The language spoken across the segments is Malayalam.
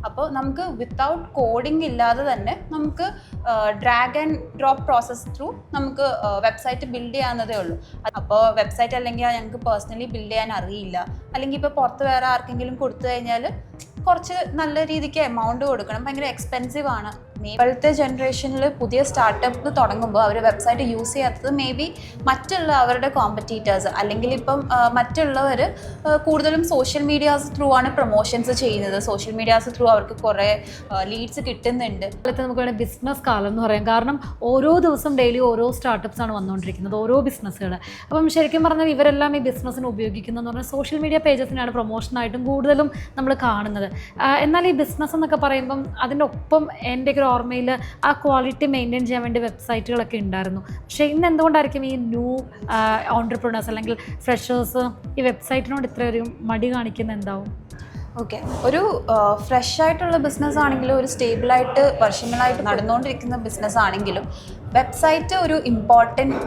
അപ്പോൾ നമുക്ക് വിത്തൗട്ട് കോഡിംഗ് ഇല്ലാതെ തന്നെ നമുക്ക് drag and drop process through നമുക്ക് വെബ്സൈറ്റ് ബിൽഡ് ചെയ്യാവുന്നതേ ഉള്ളൂ. അപ്പോൾ വെബ്സൈറ്റ് അല്ലെങ്കിൽ ഞങ്ങൾക്ക് പേഴ്സണലി ബിൽഡ് ചെയ്യാൻ അറിയില്ല, അല്ലെങ്കിൽ ഇപ്പോൾ പുറത്ത് വേറെ ആർക്കെങ്കിലും കൊടുത്തു കഴിഞ്ഞാൽ കുറച്ച് നല്ല രീതിക്ക് എമൗണ്ട് കൊടുക്കണം, ഭയങ്കര എക്സ്പെൻസീവ് ആണ്. ഇപ്പോഴത്തെ ജനറേഷനിൽ പുതിയ സ്റ്റാർട്ടപ്പ് തുടങ്ങുമ്പോൾ അവർ വെബ്സൈറ്റ് യൂസ് ചെയ്യാത്തത് മേ ബി മറ്റുള്ള അവരുടെ കോമ്പറ്റീറ്റേഴ്സ് അല്ലെങ്കിൽ ഇപ്പം മറ്റുള്ളവർ കൂടുതലും സോഷ്യൽ മീഡിയാസ് ത്രൂ ആണ് പ്രൊമോഷൻസ് ചെയ്യുന്നത്. സോഷ്യൽ മീഡിയാസ് ത്രൂ അവർക്ക് കുറേ ലീഡ്സ് കിട്ടുന്നുണ്ട്. കാലത്ത് നമുക്ക് വേണമെങ്കിൽ ബിസിനസ് കാലം എന്ന് പറയാം. കാരണം ഓരോ ദിവസം ഡെയിലി ഓരോ സ്റ്റാർട്ടപ്സ് ആണ് വന്നുകൊണ്ടിരിക്കുന്നത്, ഓരോ ബിസിനസ്സുകൾ. അപ്പം ശരിക്കും പറഞ്ഞാൽ ഇവരെല്ലാം ഈ ബിസിനസ്സിന് ഉപയോഗിക്കുന്നതെന്ന് പറഞ്ഞാൽ സോഷ്യൽ മീഡിയ പേജസിനാണ് പ്രൊമോഷനായിട്ടും കൂടുതലും നമ്മൾ കാണുന്നത്. എന്നാൽ ഈ ബിസിനസ് എന്നൊക്കെ പറയുമ്പം അതിൻ്റെ ഒപ്പം എൻ്റെയൊക്കെ ഓർമ്മയിൽ ആ ക്വാളിറ്റി മെയിൻറ്റെയിൻ ചെയ്യാൻ വേണ്ടി വെബ്സൈറ്റുകളൊക്കെ ഉണ്ടായിരുന്നു. പക്ഷേ ഇന്ന് എന്തുകൊണ്ടായിരിക്കും ഈ ന്യൂ ഓൺട്രപ്രണേഴ്സ് അല്ലെങ്കിൽ ഫ്രഷേഴ്സ് ഈ വെബ്സൈറ്റിനോട് ഇത്രയൊരു മടി കാണിക്കുന്നത് എന്താവും? ഓക്കെ, ഒരു ഫ്രഷ് ആയിട്ടുള്ള ബിസിനസ് ആണെങ്കിലും ഒരു സ്റ്റേബിളായിട്ട് വർഷങ്ങളായിട്ട് നടന്നുകൊണ്ടിരിക്കുന്ന ബിസിനസ് ആണെങ്കിലും വെബ്സൈറ്റ് ഒരു ഇമ്പോർട്ടൻറ്റ്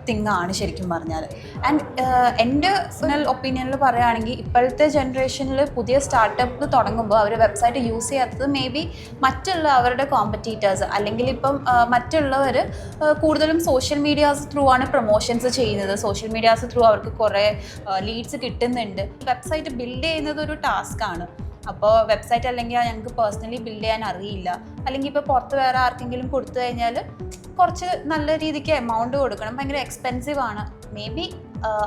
തിങ് ആണ് ശരിക്കും പറഞ്ഞാൽ. ആൻഡ് എൻ്റെ പേഴ്സണൽ ഒപ്പീനിയനിൽ പറയുകയാണെങ്കിൽ ഇപ്പോഴത്തെ ജനറേഷനിൽ പുതിയ സ്റ്റാർട്ടപ്പ് തുടങ്ങുമ്പോൾ അവർ വെബ്സൈറ്റ് യൂസ് ചെയ്യാത്തത് മേ ബി മറ്റുള്ള അവരുടെ കോമ്പറ്റീറ്റേഴ്സ് അല്ലെങ്കിൽ ഇപ്പം മറ്റുള്ളവർ കൂടുതലും സോഷ്യൽ മീഡിയാസ് ത്രൂ ആണ് പ്രൊമോഷൻസ് ചെയ്യുന്നത്. സോഷ്യൽ മീഡിയാസ് ത്രൂ അവർക്ക് കുറേ ലീഡ്സ് കിട്ടുന്നുണ്ട്. വെബ്സൈറ്റ് ബിൽഡ് ചെയ്യുന്നത് ഒരു ടാസ്ക് ആണ്. അപ്പോൾ വെബ്സൈറ്റ് അല്ലെങ്കിൽ ഞങ്ങൾക്ക് പേഴ്സണലി ബിൽഡ് ചെയ്യാൻ അറിയില്ല, അല്ലെങ്കിൽ ഇപ്പോൾ പുറത്ത് വേറെ ആർക്കെങ്കിലും കൊടുത്തു കഴിഞ്ഞാൽ കുറച്ച് നല്ല രീതിക്ക് എമൗണ്ട് കൊടുക്കണം, ഭയങ്കര എക്സ്പെൻസീവ് ആണ്. മേ ബി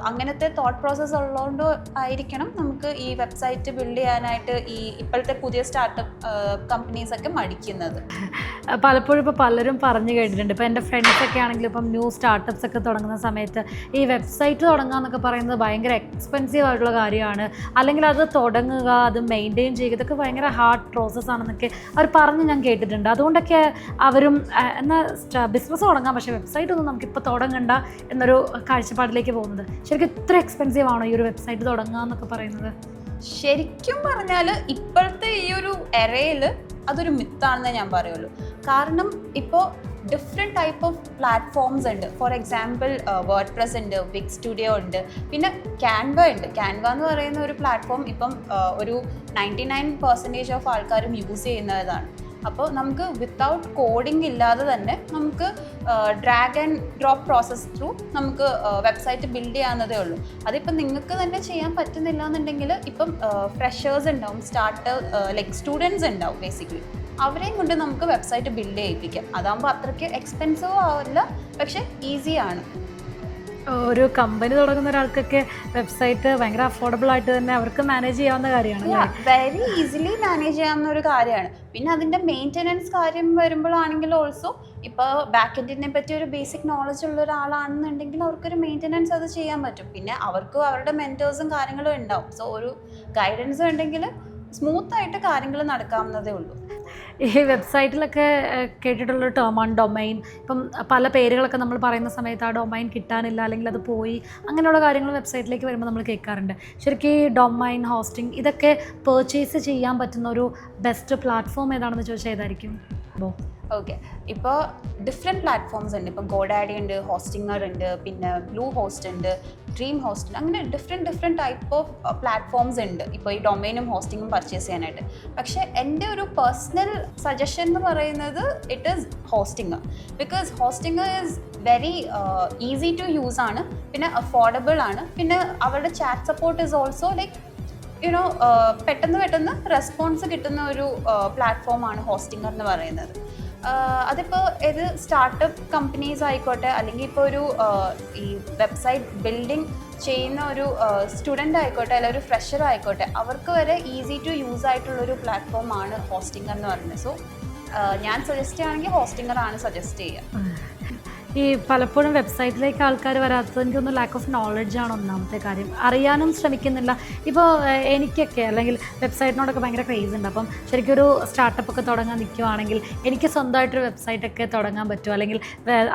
അങ്ങനത്തെ തോട്ട് പ്രോസസ്സ് ഉള്ളതുകൊണ്ട് ആയിരിക്കണം നമുക്ക് ഈ വെബ്സൈറ്റ് ബിൽഡ് ചെയ്യാനായിട്ട് ഈ ഇപ്പോഴത്തെ പുതിയ സ്റ്റാർട്ടപ്പ് കമ്പനീസൊക്കെ മടിക്കുന്നത്. പലപ്പോഴും ഇപ്പോൾ പലരും പറഞ്ഞു കേട്ടിട്ടുണ്ട്. ഇപ്പോൾ എൻ്റെ ഫ്രണ്ട്സൊക്കെ ആണെങ്കിലും ഇപ്പം ന്യൂ സ്റ്റാർട്ടപ്സ് ഒക്കെ തുടങ്ങുന്ന സമയത്ത് ഈ വെബ്സൈറ്റ് തുടങ്ങുക എന്നൊക്കെ പറയുന്നത് ഭയങ്കര എക്സ്പെൻസീവ് ആയിട്ടുള്ള കാര്യമാണ്, അല്ലെങ്കിൽ അത് തുടങ്ങുക, അത് മെയിൻറ്റെയിൻ ചെയ്യുക, ഇതൊക്കെ ഭയങ്കര ഹാർഡ് പ്രോസസ്സാണെന്നൊക്കെ അവർ പറഞ്ഞ് ഞാൻ കേട്ടിട്ടുണ്ട്. അതുകൊണ്ടൊക്കെ അവരും എന്നാൽ ബിസിനസ് തുടങ്ങാം പക്ഷേ വെബ്സൈറ്റ് ഒന്നും നമുക്കിപ്പോൾ തുടങ്ങണ്ട എന്നൊരു കാഴ്ചപ്പാടിലേക്ക് പോകുന്നത്. ശരിക്കും ഇത്ര എക്സ്പെൻസീവ് ആണോ ഈ ഒരു വെബ്സൈറ്റ് തുടങ്ങുക എന്നൊക്കെ പറയുന്നത്? ശരിക്കും പറഞ്ഞാൽ ഇപ്പോഴത്തെ ഈ ഒരു എറയിൽ അതൊരു മിത്താണെന്നേ ഞാൻ പറയുള്ളൂ. കാരണം ഇപ്പോൾ ഡിഫറെൻറ്റ് ടൈപ്പ് ഓഫ് പ്ലാറ്റ്ഫോംസ് ഉണ്ട്. ഫോർ എക്സാമ്പിൾ വേർഡ് പ്രസ് ഉണ്ട്, വിഗ് സ്റ്റുഡിയോ ഉണ്ട്, പിന്നെ ക്യാൻവ ഉണ്ട്. ക്യാൻവ എന്ന് പറയുന്ന ഒരു പ്ലാറ്റ്ഫോം ഇപ്പം ഒരു 99% ഓഫ് ആൾക്കാരും യൂസ് ചെയ്യുന്നതാണ്. അപ്പോൾ നമുക്ക് വിത്തൗട്ട് കോഡിംഗ് ഇല്ലാതെ തന്നെ നമുക്ക് drag and drop process through നമുക്ക് വെബ്സൈറ്റ് ബിൽഡ് ചെയ്യാവുന്നതേ ഉള്ളൂ. അതിപ്പം നിങ്ങൾക്ക് തന്നെ ചെയ്യാൻ പറ്റുന്നില്ല എന്നുണ്ടെങ്കിൽ ഇപ്പം ഫ്രഷേഴ്സ് ഉണ്ടാവും, ലൈക്ക് സ്റ്റുഡൻസ് ഉണ്ടാവും, ബേസിക്കലി അവരെയും കൊണ്ട് നമുക്ക് വെബ്സൈറ്റ് ബിൽഡ് ചെയ്യിപ്പിക്കാം. അതാകുമ്പോൾ അത്രയ്ക്ക് എക്സ്പെൻസീവ് ആവില്ല, പക്ഷേ ഈസിയാണ്. ഒരു കമ്പനി തുടങ്ങുന്ന ഒരാൾക്കൊക്കെ വെബ്സൈറ്റ് ഭയങ്കര അഫോർഡബിൾ ആയിട്ട് തന്നെ അവർക്ക് മാനേജ് ചെയ്യാവുന്ന കാര്യമാണ്, വെരി ഈസിലി മാനേജ് ചെയ്യാവുന്ന ഒരു കാര്യമാണ്. പിന്നെ അതിൻ്റെ മെയിൻ്റെനൻസ് കാര്യം വരുമ്പോഴാണെങ്കിൽ ഓൾസോ ഇപ്പോൾ ബാക്ക് എൻഡിനെ പറ്റി ഒരു ബേസിക് നോളജ് ഉള്ള ഒരാളാണെന്നുണ്ടെങ്കിൽ അവർക്കൊരു മെയിൻ്റെനൻസ് അത് ചെയ്യാൻ പറ്റും. പിന്നെ അവർക്ക് അവരുടെ മെൻറ്റേഴ്സും കാര്യങ്ങളും ഉണ്ടാവും. സോ ഒരു ഗൈഡൻസ് ഉണ്ടെങ്കിൽ സ്മൂത്തായിട്ട് കാര്യങ്ങൾ നടക്കാവുന്നതേ ഉള്ളൂ. ഈ വെബ്സൈറ്റിലൊക്കെ കേട്ടിട്ടുള്ളൊരു ടേമാണ് ഡൊമൈൻ. ഇപ്പം പല പേരുകളൊക്കെ നമ്മൾ പറയുന്ന സമയത്ത് ആ ഡൊമൈൻ കിട്ടാനില്ല, അല്ലെങ്കിൽ അത് പോയി, അങ്ങനെയുള്ള കാര്യങ്ങൾ വെബ്സൈറ്റിലേക്ക് വരുമ്പോൾ നമ്മൾ കേൾക്കാറുണ്ട്. ശരിക്കും ഈ ഡൊമൈൻ ഹോസ്റ്റിംഗ് ഇതൊക്കെ പർച്ചേസ് ചെയ്യാൻ പറ്റുന്ന ഒരു ബെസ്റ്റ് പ്ലാറ്റ്ഫോം ഏതാണെന്ന് ചോദിച്ചാൽ ഏതായിരിക്കും? ഓക്കെ, ഇപ്പോൾ ഡിഫറെൻറ്റ് പ്ലാറ്റ്ഫോംസ് ഉണ്ട്. ഇപ്പോൾ ഗോഡാഡി ഉണ്ട്, ഹോസ്റ്റിംഗർ ഉണ്ട്, പിന്നെ ബ്ലൂ ഹോസ്റ്റ് ഉണ്ട്, ഡ്രീം ഹോസ്റ്റ് ഉണ്ട്. അങ്ങനെ ഡിഫറെൻറ്റ് ടൈപ്പ് ഓഫ് പ്ലാറ്റ്ഫോംസ് ഉണ്ട് ഇപ്പോൾ ഈ ഡൊമൈനും ഹോസ്റ്റിങ്ങും പർച്ചേസ് ചെയ്യാനായിട്ട്. പക്ഷേ എൻ്റെ ഒരു പേഴ്സണൽ സജഷൻ എന്ന് പറയുന്നത് it is hosting. Because hosting is very easy to use ആണ്, പിന്നെ അഫോർഡബിൾ ആണ്, പിന്നെ അവരുടെ chat support is also like പെട്ടെന്ന് റെസ്പോൺസ് കിട്ടുന്ന ഒരു പ്ലാറ്റ്ഫോമാണ് ഹോസ്റ്റിംഗർ എന്ന് പറയുന്നത്. അതിപ്പോൾ ഏത് സ്റ്റാർട്ടപ്പ് കമ്പനീസ് ആയിക്കോട്ടെ, അല്ലെങ്കിൽ ഇപ്പോൾ ഒരു ഈ വെബ്സൈറ്റ് ബിൽഡിംഗ് ചെയ്യുന്ന ഒരു സ്റ്റുഡൻ്റ് ആയിക്കോട്ടെ, അല്ലെങ്കിൽ ഒരു ഫ്രഷർ ആയിക്കോട്ടെ, അവർക്ക് വരെ ഈസി ടു യൂസ് ആയിട്ടുള്ളൊരു പ്ലാറ്റ്ഫോമാണ് ഹോസ്റ്റിംഗർ എന്ന് പറയുന്നത്. സോ ഞാൻ സജസ്റ്റ് ചെയ്യുകയാണെങ്കിൽ ഹോസ്റ്റിംഗർ ആണ് സജസ്റ്റ് ചെയ്യുക. ഈ പലപ്പോഴും വെബ്സൈറ്റിലേക്ക് ആൾക്കാർ വരാത്തത് എനിക്കൊന്ന് ലാക്ക് ഓഫ് നോളജാണ് ഒന്നാമത്തെ കാര്യം. അറിയാനും ശ്രമിക്കുന്നില്ല. ഇപ്പോൾ എനിക്കൊക്കെ അല്ലെങ്കിൽ വെബ്സൈറ്റിനോടൊക്കെ ഭയങ്കര ക്രേസ് ഉണ്ട്. അപ്പം ശരിക്കും ഒരു സ്റ്റാർട്ടപ്പൊക്കെ തുടങ്ങാൻ നിൽക്കുവാണെങ്കിൽ എനിക്ക് സ്വന്തമായിട്ടൊരു വെബ്സൈറ്റൊക്കെ തുടങ്ങാൻ പറ്റും, അല്ലെങ്കിൽ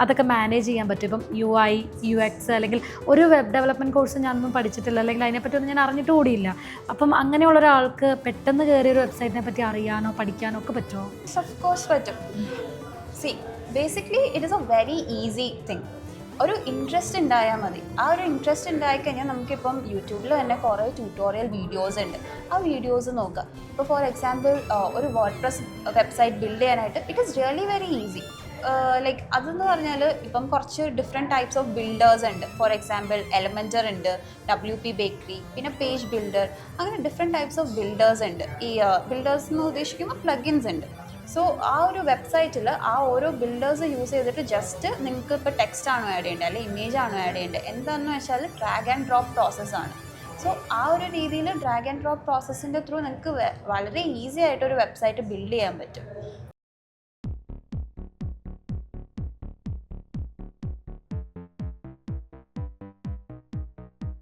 അതൊക്കെ മാനേജ് ചെയ്യാൻ പറ്റും. ഇപ്പം UI UX അല്ലെങ്കിൽ ഒരു വെബ് ഡെവലപ്മെൻറ്റ് കോഴ്സ് ഞാനൊന്നും പഠിച്ചിട്ടില്ല, അല്ലെങ്കിൽ അതിനെപ്പറ്റിയൊന്നും ഞാൻ അറിഞ്ഞിട്ട് കൂടിയില്ല. അപ്പം അങ്ങനെയുള്ള ഒരാൾക്ക് പെട്ടെന്ന് കയറിയൊരു വെബ്സൈറ്റിനെ പറ്റി അറിയാനോ പഠിക്കാനോ ഒക്കെ പറ്റുമോ? ഓഫ് കോഴ്സ് പറ്റും. Basically it is A very easy thing. ഒരു ഇൻട്രസ്റ്റ് ഉണ്ടായാൽ മതി. ആ ഒരു ഇൻട്രസ്റ്റ് ഉണ്ടായിക്കഴിഞ്ഞാൽ നമുക്കിപ്പം യൂട്യൂബിൽ തന്നെ കുറേ ട്യൂട്ടോറിയൽ വീഡിയോസ് ഉണ്ട്. ആ വീഡിയോസ് നോക്കുക. ഇപ്പോൾ ഫോർ എക്സാമ്പിൾ ഒരു വേർഡ്പ്രസ് വെബ്സൈറ്റ് ബിൽഡ് ചെയ്യാനായിട്ട് it is really very easy. Like അതെന്ന് പറഞ്ഞാൽ ഇപ്പം കുറച്ച് ഡിഫറെൻറ്റ് ടൈപ്സ് ഓഫ് ബിൽഡേഴ്സ് ഉണ്ട്. ഫോർ എക്സാമ്പിൾ എലമെൻറ്റർ ഉണ്ട്, WP ബേക്കറി, പിന്നെ പേജ് ബിൽഡർ, അങ്ങനെ ഡിഫറെൻറ്റ് ടൈപ്സ് ഓഫ് ബിൽഡേഴ്സ് ഉണ്ട്. ഈ ബിൽഡേഴ്സ് എന്ന് ഉദ്ദേശിക്കുമ്പോൾ പ്ലഗിൻസ് ഉണ്ട്. സോ ആ ഒരു വെബ്സൈറ്റിൽ ആ ഓരോ ബിൽഡേഴ്സ് യൂസ് ചെയ്തിട്ട് ജസ്റ്റ് നിങ്ങൾക്ക് ഇപ്പോൾ ടെക്സ്റ്റ് ആണോ ആഡ് ചെയ്യേണ്ടത്, അല്ലെങ്കിൽ ഇമേജ് ആണോ ആഡ് ചെയ്യേണ്ടത്, എന്താണെന്ന് വെച്ചാൽ ഡ്രാഗ് ആൻഡ് ഡ്രോപ്പ് പ്രോസസ്സാണ്. സോ ആ ഒരു രീതിയിൽ ഡ്രാഗ് ആൻഡ് ഡ്രോപ്പ് പ്രോസസ്സിൻ്റെ ത്രൂ നിങ്ങൾക്ക് വളരെ ഈസി ആയിട്ടൊരു വെബ്സൈറ്റ് ബിൽഡ് ചെയ്യാൻ പറ്റും.